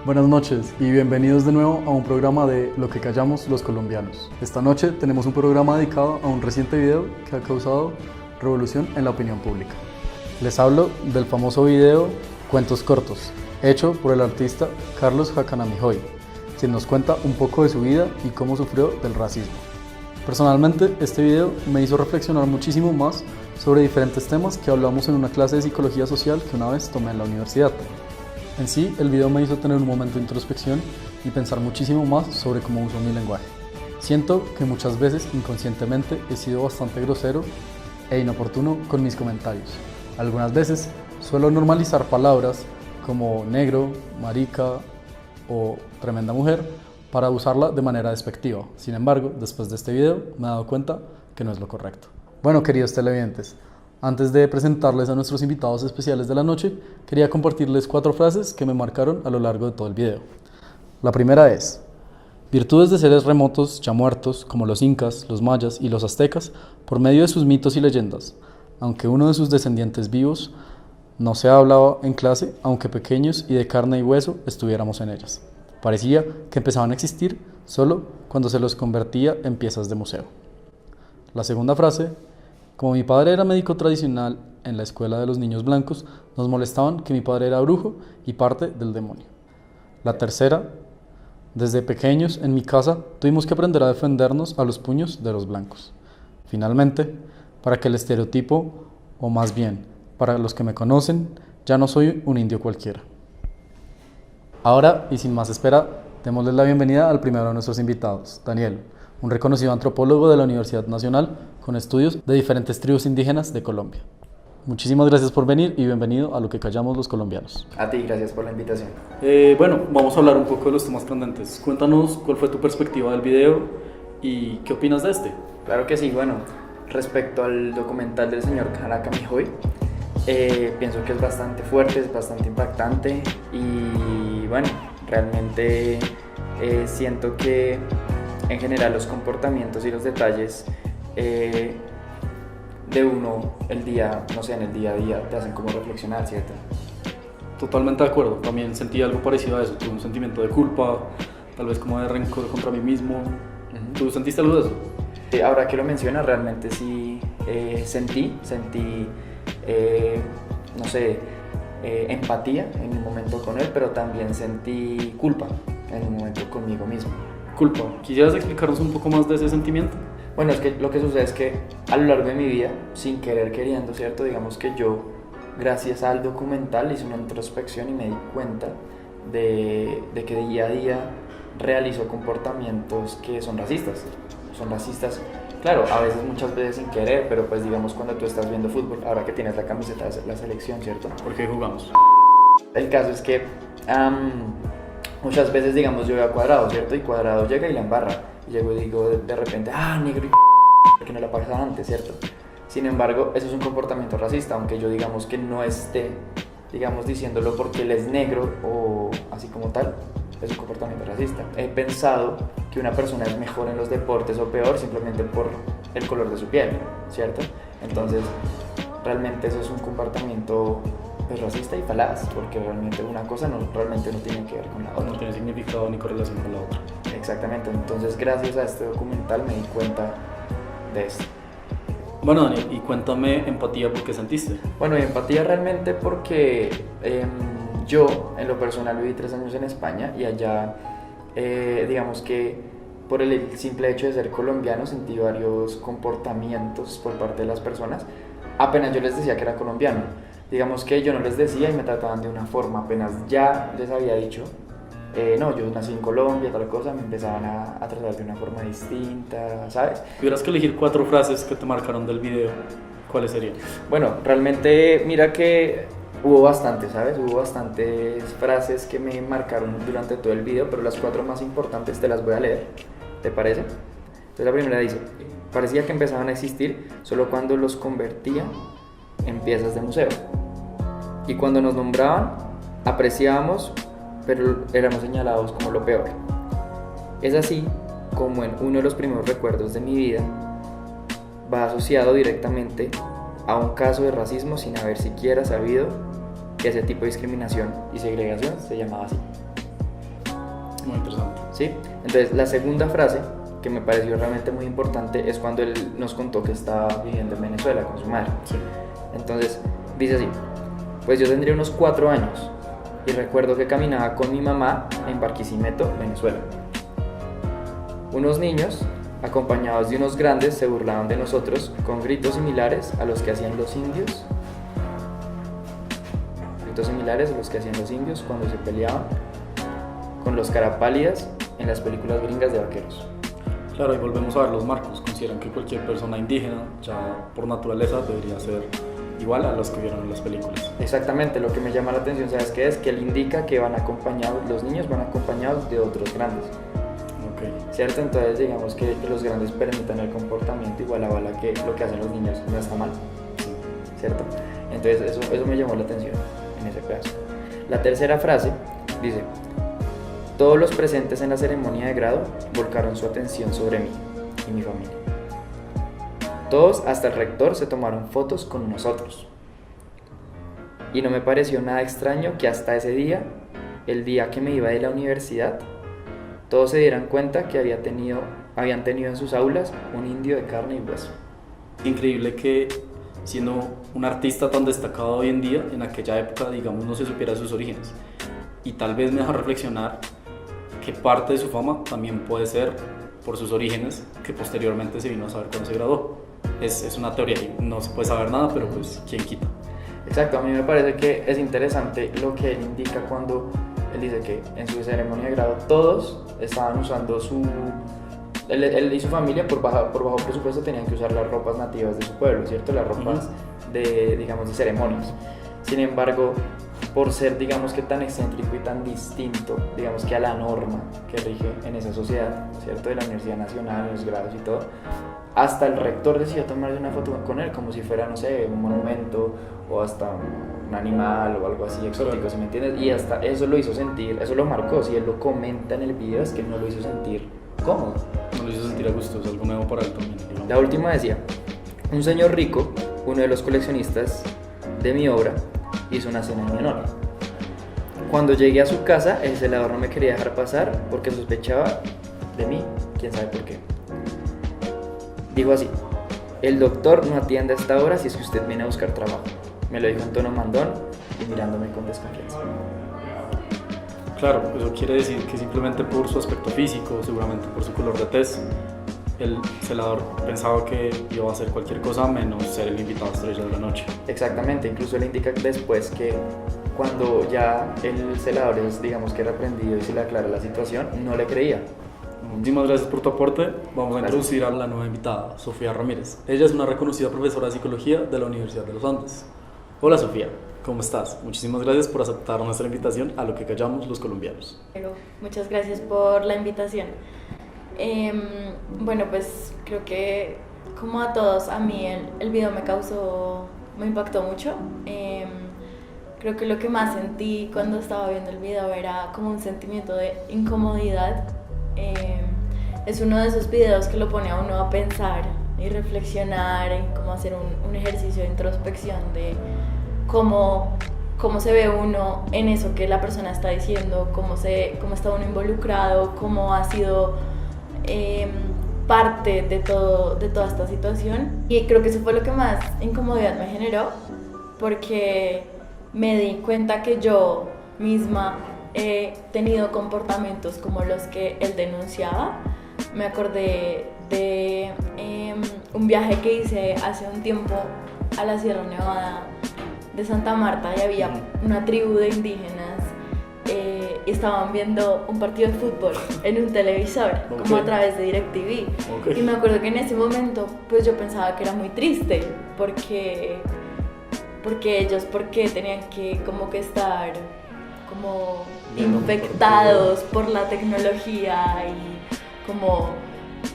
Buenas noches y bienvenidos de nuevo a un programa de Lo que callamos los colombianos. Esta noche tenemos un programa dedicado a un reciente video que ha causado revolución en la opinión pública. Les hablo del famoso video Cuentos Cortos, hecho por el artista Carlos Jacanamijoy, quien nos cuenta un poco de su vida y cómo sufrió del racismo. Personalmente, este video me hizo reflexionar muchísimo más sobre diferentes temas que hablamos en una clase de psicología social que una vez tomé en la universidad. En sí, el video me hizo tener un momento de introspección y pensar muchísimo más sobre cómo uso mi lenguaje. Siento que muchas veces inconscientemente he sido bastante grosero e inoportuno con mis comentarios. Algunas veces suelo normalizar palabras como negro, marica o tremenda mujer para usarla de manera despectiva. Sin embargo, después de este video me he dado cuenta que no es lo correcto. Bueno, queridos televidentes, antes de presentarles a nuestros invitados especiales de la noche, quería compartirles 4 frases que me marcaron a lo largo de todo el video. La primera es: virtudes de seres remotos ya muertos, como los incas, los mayas y los aztecas, por medio de sus mitos y leyendas, aunque uno de sus descendientes vivos no se hablaba en clase, aunque pequeños y de carne y hueso estuviéramos en ellas. Parecía que empezaban a existir solo cuando se los convertía en piezas de museo. La segunda frase: como mi padre era médico tradicional en la escuela de los niños blancos, nos molestaban que mi padre era brujo y parte del demonio. La tercera: desde pequeños en mi casa tuvimos que aprender a defendernos a los puños de los blancos. Finalmente, para que el estereotipo, o más bien, para los que me conocen, ya no soy un indio cualquiera. Ahora, y sin más espera, démosles la bienvenida al primero de nuestros invitados, Daniel, un reconocido antropólogo de la Universidad Nacional con estudios de diferentes tribus indígenas de Colombia. Muchísimas gracias por venir y bienvenido a Lo que callamos los colombianos. A ti, gracias por la invitación. Bueno, vamos a hablar un poco de los temas candentes. Cuéntanos cuál fue tu perspectiva del video y qué opinas de este. Claro que sí, bueno, respecto al documental del señor Jacanamijoy, pienso que es bastante fuerte, es bastante impactante y bueno, realmente siento que en general los comportamientos y los detalles de uno en el día a día te hacen como reflexionar, ¿cierto? Totalmente de acuerdo, también sentí algo parecido a eso, tuve un sentimiento de culpa, tal vez como de rencor contra mí mismo. ¿Tú sentiste algo de eso? Ahora que lo mencionas, realmente sí sentí empatía en un momento con él, pero también sentí culpa en un momento conmigo mismo. Culpa. ¿Quisieras explicarnos un poco más de ese sentimiento? Bueno, es que lo que sucede es que a lo largo de mi vida, sin querer queriendo, ¿cierto? Digamos que yo, gracias al documental, hice una introspección y me di cuenta de que día a día realizo comportamientos que son racistas. Son racistas, claro, a veces, muchas veces sin querer, pero pues digamos cuando tú estás viendo fútbol, ahora que tienes la camiseta de la selección, ¿cierto? ¿Por qué jugamos? El caso es que muchas veces, digamos, yo veo a Cuadrado, ¿cierto? Y Cuadrado llega y la embarra. Y llego y digo de repente, negro y que no la pasaba antes, ¿cierto? Sin embargo, eso es un comportamiento racista, aunque yo digamos que no esté, digamos, diciéndolo porque él es negro o así como tal, es un comportamiento racista. He pensado que una persona es mejor en los deportes o peor simplemente por el color de su piel, ¿cierto? Entonces, realmente eso es un comportamiento pues racista y falaz, porque realmente una cosa realmente no tiene que ver con la otra. No tiene significado ni correlación con la otra. Exactamente, entonces gracias a este documental me di cuenta de esto. Bueno, Daniel, y cuéntame empatía, ¿por qué sentiste? Bueno, y empatía realmente porque yo en lo personal viví 3 años en España y allá digamos que por el simple hecho de ser colombiano sentí varios comportamientos por parte de las personas apenas yo les decía que era colombiano. Digamos que yo no les decía y me trataban de una forma, apenas ya les había dicho no, yo nací en Colombia, tal cosa, me empezaban a tratar de una forma distinta, ¿sabes? Si tuvieras que elegir 4 frases que te marcaron del video, ¿cuáles serían? Bueno, realmente mira que hubo bastantes, ¿sabes? Hubo bastantes frases que me marcaron durante todo el video, pero las 4 más importantes te las voy a leer, ¿te parece? Entonces la primera dice: parecía que empezaban a existir solo cuando los convertía en piezas de museo. Y cuando nos nombraban, apreciábamos, pero éramos señalados como lo peor. Es así como en uno de los primeros recuerdos de mi vida va asociado directamente a un caso de racismo sin haber siquiera sabido que ese tipo de discriminación y segregación se llamaba así. Muy interesante. ¿Sí? Entonces, la segunda frase que me pareció realmente muy importante es cuando él nos contó que estaba viviendo en Venezuela con su madre. Sí. Entonces, dice así: pues yo tendría unos 4 años y recuerdo que caminaba con mi mamá en Barquisimeto, Venezuela. Unos niños, acompañados de unos grandes, se burlaban de nosotros con gritos similares a los que hacían los indios. Gritos similares a los que hacían los indios cuando se peleaban con los carapálidas en las películas gringas de vaqueros. Claro, y volvemos a ver los marcos. Consideran que cualquier persona indígena, ya por naturaleza, debería ser igual a los que vieron en las películas. Exactamente, lo que me llama la atención, ¿sabes qué es? Que él indica que van acompañados, los niños van acompañados de otros grandes. Okay. ¿Cierto? Entonces digamos que los grandes permitan el comportamiento igual a bala que lo que hacen los niños no está mal. ¿Cierto? Entonces eso me llamó la atención en ese pedazo. La tercera frase dice: todos los presentes en la ceremonia de grado volcaron su atención sobre mí y mi familia. Todos, hasta el rector, se tomaron fotos con nosotros. Y no me pareció nada extraño que hasta ese día, el día que me iba de la universidad, todos se dieran cuenta que habían tenido en sus aulas un indio de carne y hueso. Increíble que, siendo un artista tan destacado hoy en día, en aquella época, digamos, no se supiera sus orígenes. Y tal vez me deja reflexionar que parte de su fama también puede ser por sus orígenes, que posteriormente se vino a saber cuando se graduó. Es una teoría y no se puede saber nada, pero pues quién quita. Exacto, a mí me parece que es interesante lo que él indica cuando él dice que en su ceremonia de grado todos estaban usando él y su familia por bajo presupuesto tenían que usar las ropas nativas de su pueblo, ¿cierto? Las ropas de, digamos, de ceremonias. Sin embargo, por ser, digamos, que tan excéntrico y tan distinto, digamos, que a la norma que rige en esa sociedad, ¿cierto? De la Universidad Nacional, los grados y todo, hasta el rector decidió tomarse una foto con él como si fuera, no sé, un monumento o hasta un animal o algo así exótico, ¿sí me entiendes? Y hasta eso lo hizo sentir, eso lo marcó, si él lo comenta en el video es que no lo hizo sentir cómodo. No lo hizo sentir a gusto, es algo nuevo para él también, digamos. La última decía: un señor rico, uno de los coleccionistas de mi obra, hizo una cena en mi honor. Cuando llegué a su casa, el celador no me quería dejar pasar porque sospechaba de mí, quién sabe por qué. Dijo así: el doctor no atiende a esta hora si es que usted viene a buscar trabajo. Me lo dijo en tono mandón y mirándome con desconfianza. Claro, eso quiere decir que simplemente por su aspecto físico, seguramente por su color de tez, el celador pensaba que iba a hacer cualquier cosa menos ser el invitado estrella de la noche. Exactamente, incluso le indica después que cuando ya el celador es, digamos, que reprendido y se le aclara la situación, no le creía. Muchísimas gracias por tu aporte. Vamos a Gracias. introducir a la nueva invitada, Sofía Ramírez. Ella es una reconocida profesora de psicología de la Universidad de los Andes. Hola Sofía, ¿cómo estás? Muchísimas gracias por aceptar nuestra invitación a Lo que callamos los colombianos. Muchas gracias por la invitación. Bueno, pues creo que como a todos, a mí el video me impactó mucho. Creo que lo que más sentí cuando estaba viendo el video era como un sentimiento de incomodidad. Es uno de esos videos que lo pone a uno a pensar y reflexionar en cómo hacer un ejercicio de introspección de cómo se ve uno en eso que la persona está diciendo, cómo está uno involucrado, cómo ha sido parte de toda esta situación. Y creo que eso fue lo que más incomodidad me generó, porque me di cuenta que yo misma he tenido comportamientos como los que él denunciaba. Me acordé de un viaje que hice hace un tiempo a la Sierra Nevada de Santa Marta y había una tribu de indígenas y estaban viendo un partido de fútbol en un televisor, como a través de DirecTV. Y me acuerdo que en ese momento pues yo pensaba que era muy triste porque ellos tenían que como que estar como infectados por la tecnología y como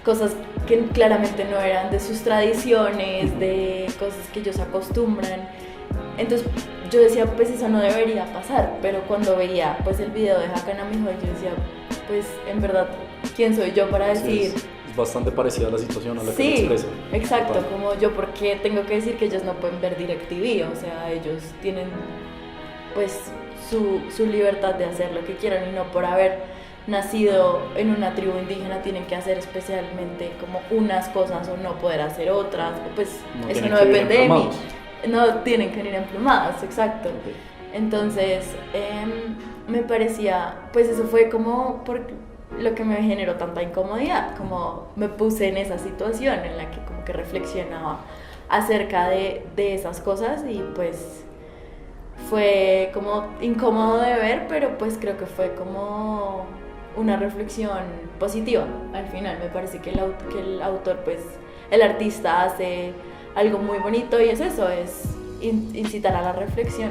cosas que claramente no eran de sus tradiciones, de cosas que ellos acostumbran. Entonces yo decía, pues eso no debería pasar, pero cuando veía pues el video de Hakan Amijoy, yo decía, pues en verdad, ¿quién soy yo para decir? Es bastante parecida a la situación a la que sí, te expresa. Exacto, Total. como yo, ¿por qué tengo que decir que ellos no pueden ver DirecTV? O sea, ellos tienen pues su libertad de hacer lo que quieran y no por haber nacido en una tribu indígena tienen que hacer especialmente como unas cosas o no poder hacer otras, pues eso no depende de mí. No tienen que venir emplumadas, exacto. Okay. Entonces, me parecía, pues eso fue como por lo que me generó tanta incomodidad, como me puse en esa situación en la que como que reflexionaba acerca de esas cosas y pues fue como incómodo de ver, pero pues creo que fue como una reflexión positiva al final. Me parece que el autor, pues el artista hace algo muy bonito y es eso, es incitar a la reflexión.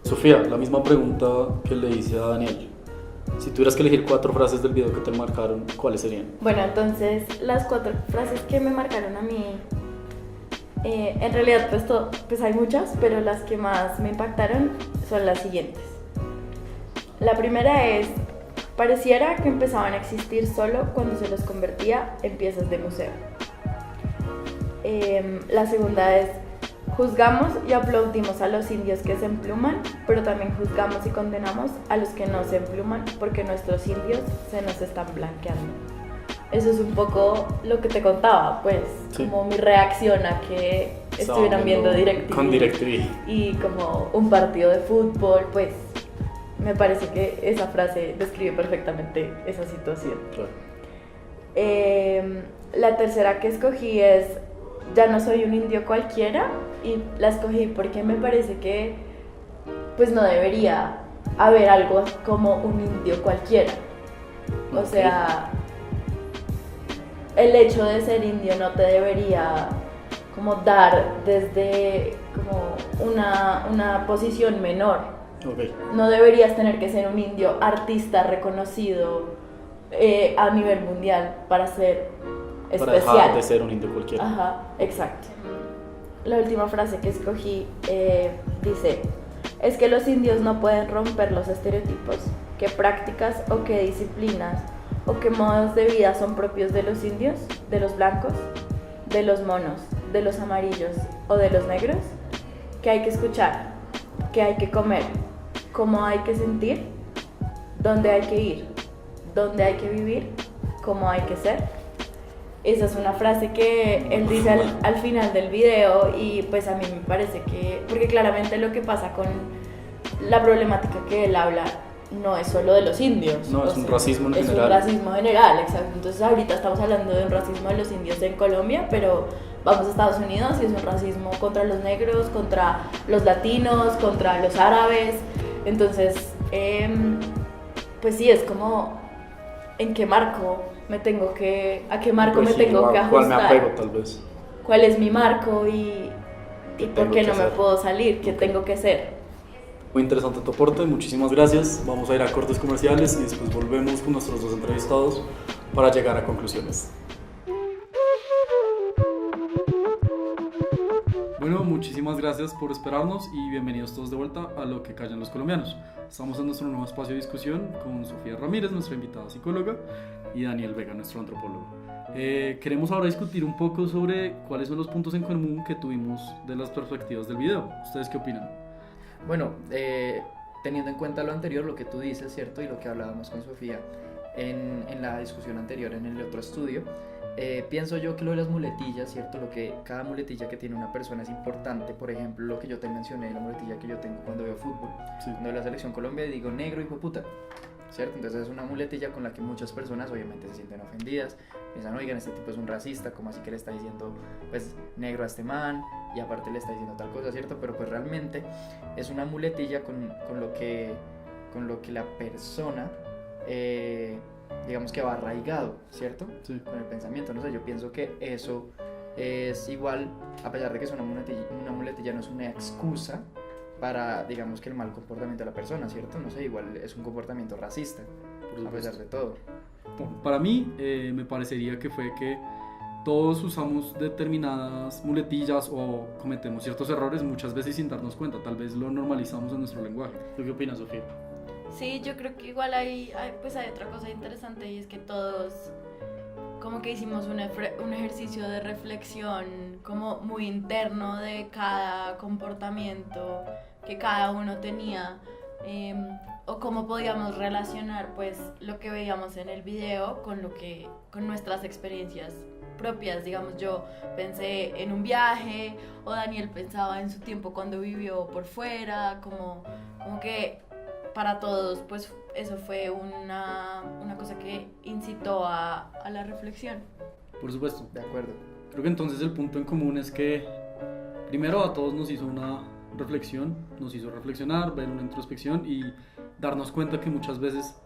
Sofía, la misma pregunta que le hice a Daniel. Si tuvieras que elegir 4 frases del video que te marcaron, ¿cuáles serían? Bueno, entonces las 4 frases que me marcaron a mí, en realidad pues hay muchas, pero las que más me impactaron son las siguientes. La primera es: pareciera que empezaban a existir solo cuando se los convertía en piezas de museo. La segunda es: juzgamos y aplaudimos a los indios que se empluman, pero también juzgamos y condenamos a los que no se empluman porque nuestros indios se nos están blanqueando. Eso es un poco lo que te contaba, pues, sí, como mi reacción a que estuvieran viendo DirecTV con DirecTV y como un partido de fútbol, pues me parece que esa frase describe perfectamente esa situación. Claro. La tercera que escogí es: ya no soy un indio cualquiera, y la escogí porque me parece que pues no debería haber algo como un indio cualquiera. O sea, el hecho de ser indio no te debería como dar desde como una posición menor. Okay. No deberías tener que ser un indio artista reconocido a nivel mundial para ser especial. Para dejar de ser un indio cualquiera. Ajá, exacto. La última frase que escogí dice: es que los indios no pueden romper los estereotipos, qué prácticas o qué disciplinas o qué modos de vida son propios de los indios, de los blancos, de los monos, de los amarillos o de los negros, que hay que escuchar, que hay que comer, cómo hay que sentir, dónde hay que ir, dónde hay que vivir, cómo hay que ser. Esa es una frase que él dice al final del video y pues a mí me parece que, porque claramente lo que pasa con la problemática que él habla no es solo de los indios. No, es un racismo en general. Es un racismo general, exacto. Entonces ahorita estamos hablando de un racismo de los indios en Colombia, pero vamos a Estados Unidos y es un racismo contra los negros, contra los latinos, contra los árabes. Entonces, pues sí, es como, ¿en qué marco me tengo que, a qué marco pues me tengo que ajustar? ¿Cuál me apego tal vez? ¿Cuál es mi marco y por qué no me puedo salir? ¿Qué tengo que ser? Muy interesante tu aporte, muchísimas gracias. Vamos a ir a cortes comerciales y después volvemos con nuestros 2 entrevistados para llegar a conclusiones. Bueno, muchísimas gracias por esperarnos y bienvenidos todos de vuelta a Lo que callan los colombianos. Estamos en nuestro nuevo espacio de discusión con Sofía Ramírez, nuestra invitada psicóloga, y Daniel Vega, nuestro antropólogo. Queremos ahora discutir un poco sobre cuáles son los puntos en común que tuvimos de las perspectivas del video. ¿Ustedes qué opinan? Bueno, teniendo en cuenta lo anterior, lo que tú dices, ¿cierto? Y lo que hablábamos con Sofía en la discusión anterior, en el otro estudio, pienso yo que lo de las muletillas, ¿cierto? Lo que cada muletilla que tiene una persona es importante. Por ejemplo, lo que yo te mencioné, la muletilla que yo tengo cuando veo fútbol, sí, cuando veo la selección Colombia y digo negro hijo de puta, ¿cierto? Entonces es una muletilla con la que muchas personas obviamente se sienten ofendidas, piensan, oigan, este tipo es un racista, ¿cómo así que le está diciendo pues negro a este man? Y aparte le está diciendo tal cosa, ¿cierto? Pero pues realmente es una muletilla con lo que la persona digamos que va arraigado, ¿cierto? Sí. Con el pensamiento, no sé, yo pienso que eso es igual, a pesar de que es una muletilla no es una excusa para, digamos, que el mal comportamiento de la persona, ¿cierto? No sé, igual es un comportamiento racista, a pesar de todo. Para mí, me parecería que fue que todos usamos determinadas muletillas o cometemos ciertos errores muchas veces sin darnos cuenta, tal vez lo normalizamos en nuestro lenguaje. ¿Tú qué opinas, Sofía? Sí, yo creo que igual hay otra cosa interesante y es que todos como que hicimos un ejercicio de reflexión como muy interno de cada comportamiento que cada uno tenía o cómo podíamos relacionar pues lo que veíamos en el video con nuestras experiencias propias. Digamos, yo pensé en un viaje, o Daniel pensaba en su tiempo cuando vivió por fuera, como que para todos pues eso fue una cosa que incitó a la reflexión. Por supuesto. De acuerdo. Creo que entonces el punto en común es que primero a todos nos hizo una reflexión, nos hizo reflexionar, ver una introspección y darnos cuenta que muchas veces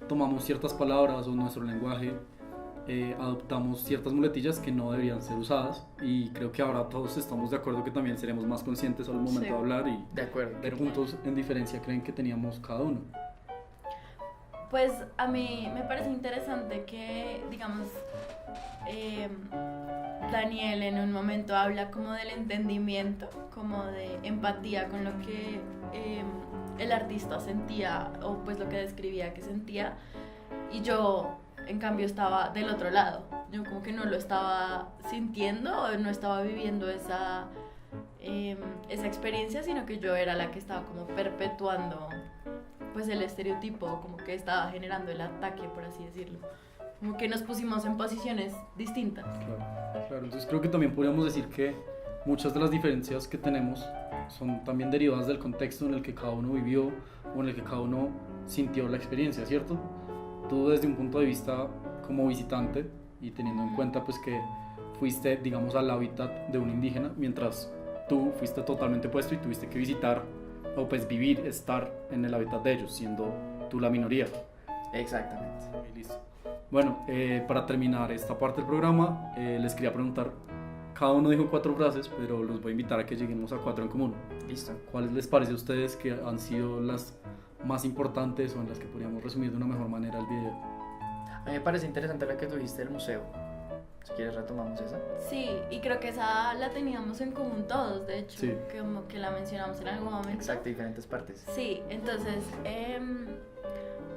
tomamos ciertas palabras o nuestro lenguaje, adoptamos ciertas muletillas que no deberían ser usadas, y creo que ahora todos estamos de acuerdo que también seremos más conscientes al momento de hablar y de acuerdo. ver puntos en diferencia creen que teníamos cada uno. Pues a mí me parece interesante que, digamos, Daniel en un momento habla como del entendimiento, como de empatía con lo que el artista sentía, o pues lo que describía que sentía, y yo en cambio estaba del otro lado. Yo como que no lo estaba sintiendo, o no estaba viviendo esa experiencia, sino que yo era la que estaba como perpetuando pues el estereotipo, como que estaba generando el ataque, por así decirlo. Como que nos pusimos en posiciones distintas. Claro. Entonces creo que también podríamos decir que muchas de las diferencias que tenemos son también derivadas del contexto en el que cada uno vivió o en el que cada uno sintió la experiencia, ¿cierto? Tú desde un punto de vista como visitante y teniendo en cuenta pues que fuiste, digamos, al hábitat de un indígena, mientras tú fuiste totalmente opuesto y tuviste que visitar o pues vivir, estar en el hábitat de ellos, siendo tú la minoría. Exactamente. Y listo. Bueno, para terminar esta parte del programa, les quería preguntar, cada uno dijo 4 frases, pero los voy a invitar a que lleguemos a 4 en común. Listo. ¿Cuáles les parece a ustedes que han sido las más importantes o en las que podríamos resumir de una mejor manera el video? A mí me parece interesante la que tuviste del museo. Si quieres retomamos esa. Sí, y creo que esa la teníamos en común todos, de hecho, Sí. como que la mencionamos en algún momento. Exacto, diferentes partes. Sí, entonces,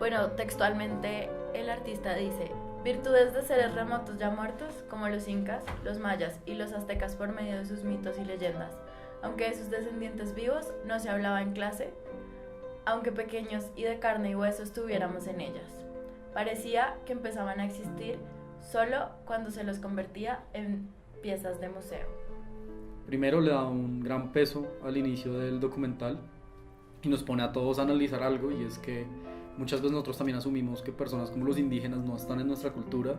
bueno, textualmente el artista dice: virtudes de seres remotos ya muertos, como los incas, los mayas y los aztecas por medio de sus mitos y leyendas. Aunque de sus descendientes vivos no se hablaba en clase, aunque pequeños y de carne y hueso estuviéramos en ellas. Parecía que empezaban a existir solo cuando se los convertía en piezas de museo. Primero le da un gran peso al inicio del documental y nos pone a todos a analizar algo, y es que muchas veces nosotros también asumimos que personas como los indígenas no están en nuestra cultura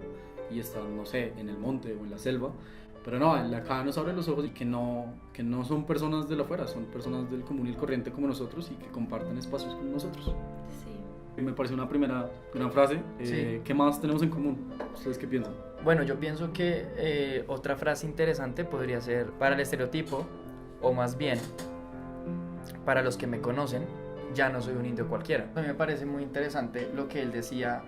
y están, no sé, en el monte o en la selva, pero no, acá nos abre los ojos y que no son personas de la afuera, son personas del común y el corriente como nosotros y que comparten espacios con nosotros. Sí. Me parece una primera gran frase. Sí. ¿Qué más tenemos en común? ¿Ustedes qué piensan? Bueno, yo pienso que otra frase interesante podría ser: para el estereotipo, o más bien para los que me conocen, ya no soy un indio cualquiera. A mí me parece muy interesante lo que él decía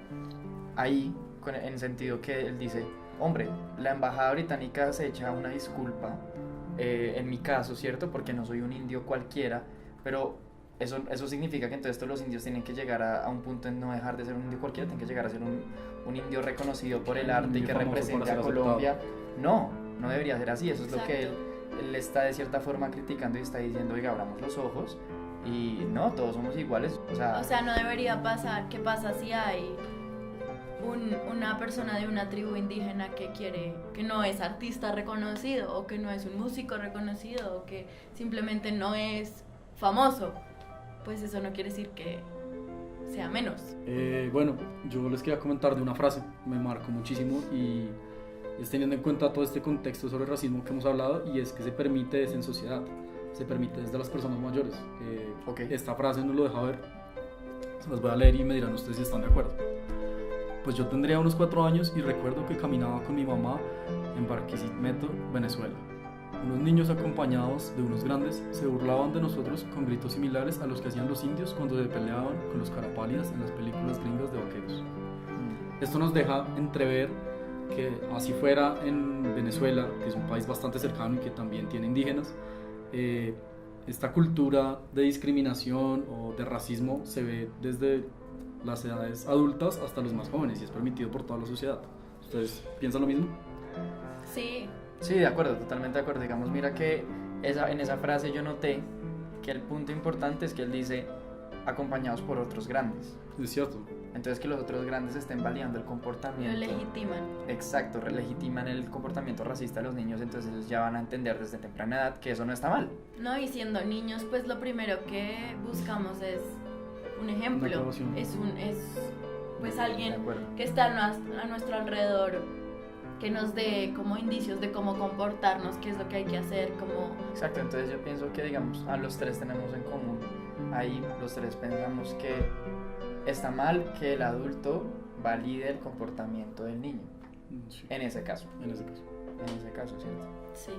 ahí, en el sentido que él dice: hombre, la embajada británica se echa una disculpa, en mi caso, ¿cierto? Porque no soy un indio cualquiera, pero eso significa que entonces todos los indios tienen que llegar a un punto en no dejar de ser un indio cualquiera, tienen que llegar a ser un indio reconocido por el arte y que represente a Colombia. No debería ser así. Eso es lo que él está de cierta forma criticando y está diciendo: oiga, abramos los ojos y no, todos somos iguales. O sea, no debería pasar. ¿Qué pasa si hay una persona de una tribu indígena que no es artista reconocido, o que no es un músico reconocido, o que simplemente no es famoso? Pues eso no quiere decir que sea menos. Bueno, yo les quería comentar de una frase, me marcó muchísimo, y es teniendo en cuenta todo este contexto sobre el racismo que hemos hablado, y es que se permite en sociedad, se permite desde las personas mayores. Okay. Esta frase nos lo deja ver, se las voy a leer y me dirán ustedes si están de acuerdo. Pues yo tendría unos 4 años y recuerdo que caminaba con mi mamá en Barquisimeto, Venezuela. Unos niños acompañados de unos grandes se burlaban de nosotros con gritos similares a los que hacían los indios cuando se peleaban con los carapalias en las películas gringas de vaqueros. Esto nos deja entrever que así fuera en Venezuela, que es un país bastante cercano y que también tiene indígenas, esta cultura de discriminación o de racismo se ve desde las edades adultas hasta los más jóvenes y es permitido por toda la sociedad. ¿Ustedes piensan lo mismo? Sí. Sí, de acuerdo, totalmente de acuerdo. Digamos, mira que en esa frase yo noté que el punto importante es que él dice: acompañados por otros grandes. Es cierto. Entonces que los otros grandes estén validando el comportamiento. Lo legitiman. Exacto, legitiman el comportamiento racista de los niños, entonces ellos ya van a entender desde temprana edad que eso no está mal. No, y siendo niños, pues lo primero que buscamos es un ejemplo. Una aprobación. Es pues De alguien acuerdo. que está a nuestro alrededor, que nos dé como indicios de cómo comportarnos, qué es lo que hay que hacer, como... Exacto, entonces yo pienso que, digamos, a los tres tenemos en común, ahí los tres pensamos que está mal que el adulto valide el comportamiento del niño, Sí, en ese caso, en ese caso. ¿cierto? Sí.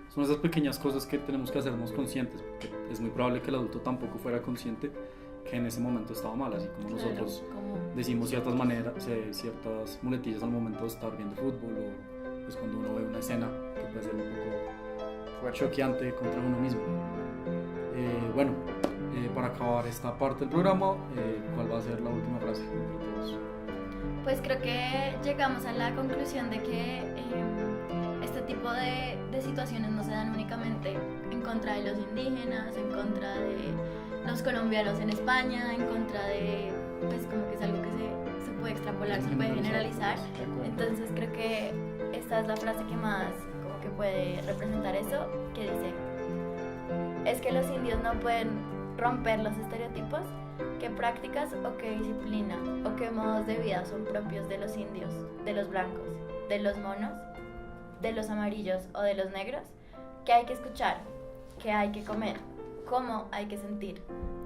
Son esas pequeñas cosas que tenemos que hacernos conscientes, porque es muy probable que el adulto tampoco fuera consciente que en ese momento estaba mal, así como Claro, nosotros como... decimos ciertas muletillas al momento de estar viendo fútbol o pues cuando uno ve una escena que puede ser un poco Fuerte. choqueante contra uno mismo. Bueno, para acabar esta parte del programa, ¿cuál va a ser la última frase entre todos? Pues creo que llegamos a la conclusión de que este tipo de situaciones no se dan únicamente en contra de los indígenas, en contra de los colombianos en España, en contra de, pues como que es algo que se puede extrapolar, se puede generalizar. De acuerdo. Entonces creo que esta es la frase que más como que puede representar eso, que dice, es que los indios no pueden romper los estereotipos, qué prácticas o qué disciplina o qué modos de vida son propios de los indios, de los blancos, de los monos, de los amarillos o de los negros, que hay que escuchar, que hay que comer, cómo hay que sentir,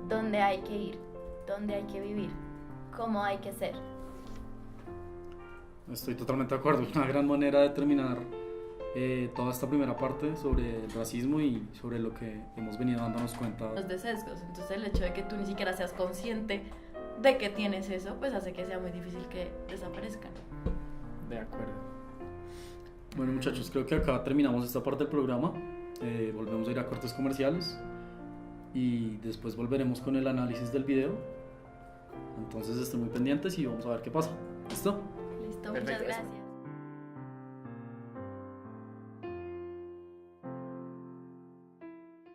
dónde hay que ir, dónde hay que vivir, cómo hay que ser. Estoy totalmente de acuerdo, una gran manera de terminar toda esta primera parte sobre el racismo y sobre lo que hemos venido dándonos cuenta. Los de sesgos. Entonces el hecho de que tú ni siquiera seas consciente de que tienes eso, pues hace que sea muy difícil que desaparezcan. De acuerdo. Bueno muchachos, creo que acá terminamos esta parte del programa. Volvemos a ir a cortes comerciales y después volveremos con el análisis del video. Entonces estén muy pendientes y vamos a ver qué pasa. ¿Listo? Listo, Perfecto. muchas gracias.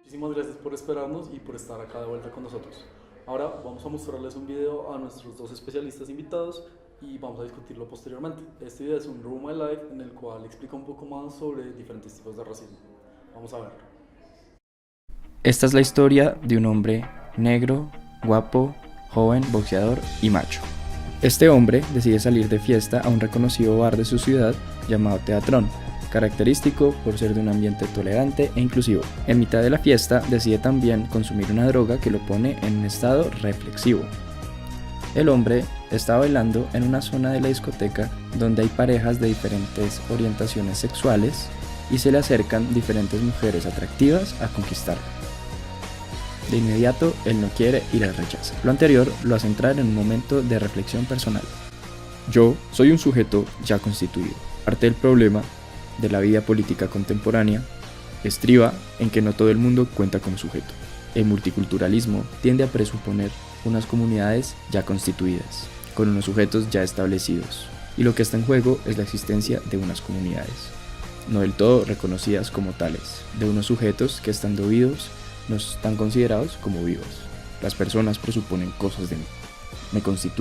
Muchísimas gracias por esperarnos y por estar acá de vuelta con nosotros. Ahora vamos a mostrarles un video a nuestros dos especialistas invitados y vamos a discutirlo posteriormente. Este video es un Room My Life en el cual explica un poco más sobre diferentes tipos de racismo. Vamos a verlo. Esta es la historia de un hombre negro, guapo, joven, boxeador y macho. Este hombre decide salir de fiesta a un reconocido bar de su ciudad llamado Teatrón, característico por ser de un ambiente tolerante e inclusivo. En mitad de la fiesta decide también consumir una droga que lo pone en un estado reflexivo. El hombre está bailando en una zona de la discoteca donde hay parejas de diferentes orientaciones sexuales y se le acercan diferentes mujeres atractivas a conquistarlo. De inmediato, él no quiere y las rechaza. Lo anterior lo hace entrar en un momento de reflexión personal. Yo soy un sujeto ya constituido. Parte del problema de la vida política contemporánea estriba en que no todo el mundo cuenta como sujeto. El multiculturalismo tiende a presuponer unas comunidades ya constituidas, con unos sujetos ya establecidos, y lo que está en juego es la existencia de unas comunidades, no del todo reconocidas como tales, de unos sujetos que estando vivos no están considerados como vivos. Las personas presuponen cosas de mí. Me constituyo